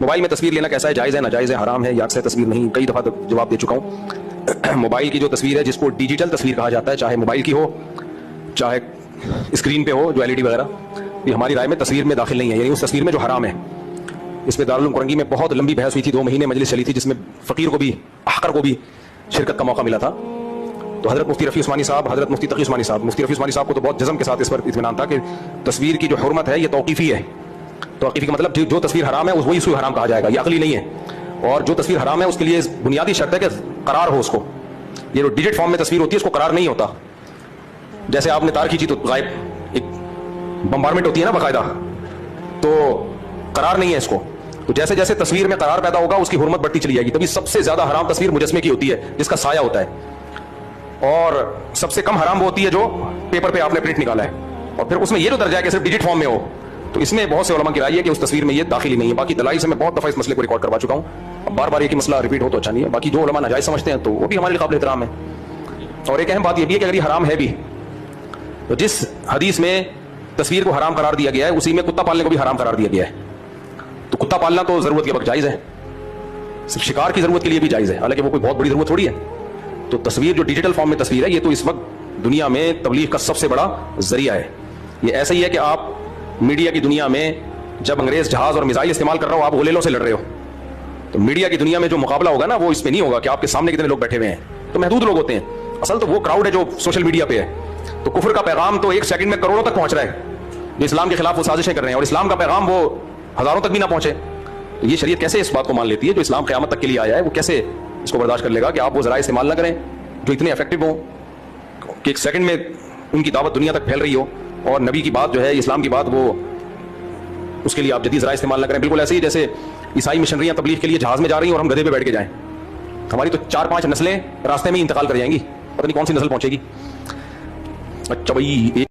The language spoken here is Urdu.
موبائل میں تصویر لینا کیسا ہے؟ جائز ہے، ناجائز ہے، حرام ہے یا اکثر تصویر نہیں؟ کئی دفعہ جواب دے چکا ہوں. موبائل کی جو تصویر ہے جس کو ڈیجیٹل تصویر کہا جاتا ہے، چاہے موبائل کی ہو چاہے اسکرین پہ ہو جو LED وغیرہ، یہ ہماری رائے میں تصویر میں داخل نہیں ہے، یعنی اس تصویر میں جو حرام ہے. اس پہ دارالعلوم کرنگی میں بہت لمبی بحث ہوئی تھی، 2 مہینے مجلس چلی تھی، جس میں فقیر کو بھی احقر کو بھی شرکت کا موقع ملا تھا. تو حضرت مفتی رفیع عثمانی صاحب، حضرت مفتی تقی عثمانی صاحب، مفتی رفیع عثمانی صاحب کو تو بہت جزم کے ساتھ اس پر اطمینان تھا کہ تصویر کی جو حرمت ہے یہ توقیفی ہے. توقیفی کا مطلب جو تصویر حرام ہے وہی اس کو حرام کہا جائے گا، یہ عقلی نہیں ہے. اور جو تصویر حرام ہے اس کے لیے بنیادی شرط ہے کہ قرار ہو اس کو. یہ جو ڈیجٹ فارم میں تصویر ہوتی ہے اس کو قرار نہیں ہوتا. جیسے آپ نے تار کھینچی تو غائب، ایک بمبارمنٹ ہوتی ہے نا باقاعدہ، تو قرار نہیں ہے اس کو. تو جیسے جیسے تصویر میں قرار پیدا ہوگا اس کی حرمت بڑھتی چلی جائے گی. تبھی سب سے زیادہ حرام تصویر مجسمے کی ہوتی ہے جس کا سایہ ہوتا ہے، اور سب سے کم حرام وہ ہوتی ہے جو پیپر پہ آپ نے پرنٹ نکالا ہے. اور پھر اس میں یہ جو درجہ ہے کہ صرف ڈیجٹ فارم میں ہو، تو اس میں بہت سے علماء کی رائے ہے کہ اس تصویر میں یہ داخل ہی نہیں ہے. باقی دلائل سے میں بہت دفعہ اس مسئلے کو ریکارڈ کروا چکا ہوں، اب بار بار ایک ہی مسئلہ ریپیٹ ہو تو اچھا نہیں ہے. باقی جو علماء ناجائز سمجھتے ہیں تو وہ بھی ہمارے لیے قابل احترام ہے. اور ایک اہم بات یہ بھی ہے کہ اگر یہ حرام ہے بھی تو جس حدیث میں تصویر کو حرام قرار دیا گیا ہے اسی میں کتا پالنے کو بھی حرام قرار دیا گیا ہے. تو کتا پالنا تو ضرورت کے وقت جائز ہے، صرف شکار کی ضرورت کے لیے بھی جائز ہے، حالانکہ وہ کوئی بہت بڑی ضرورت تھوڑی ہے. تو تصویر جو ڈیجیٹل فارم میں تصویر ہے یہ تو اس وقت دنیا میں تبلیغ کا سب سے بڑا ذریعہ ہے. یہ ایسا ہی ہے کہ آپ میڈیا کی دنیا میں جب انگریز جہاز اور میزائل استعمال کر رہا ہو، آپ غلیلوں سے لڑ رہے ہو، تو میڈیا کی دنیا میں جو مقابلہ ہوگا نا وہ اس میں نہیں ہوگا کہ آپ کے سامنے کتنے لوگ بیٹھے ہوئے ہیں. تو محدود لوگ ہوتے ہیں، اصل تو وہ کراؤڈ ہے جو سوشل میڈیا پہ ہے. تو کفر کا پیغام تو 1 سیکنڈ میں کروڑوں تک پہنچ رہا ہے، جو اسلام کے خلاف وہ سازشیں کر رہے ہیں، اور اسلام کا پیغام وہ ہزاروں تک بھی نہ پہنچے. تو یہ شریعت کیسے اس بات کو مان لیتی ہے؟ جو اسلام قیامت تک کے لیے آیا ہے وہ کیسے اس کو برداشت کر لے گا کہ آپ وہ ذرائع استعمال نہ کریں جو اتنے افیکٹو ہوں کہ 1 سیکنڈ میں ان کی دعوت دنیا تک پھیل رہی ہو، اور نبی کی بات جو ہے اسلام کی بات وہ اس کے لیے آپ جدید ذرائع استعمال نہ کریں. بالکل ایسے ہی جیسے عیسائی مشنریاں تبلیغ کے لیے جہاز میں جا رہی ہیں اور ہم گدھے پہ بیٹھ کے جائیں. ہماری تو 4-5 نسلیں راستے میں ہی انتقال کر جائیں گی، پتہ نہیں کون سی نسل پہنچے گی. اچھا بھائی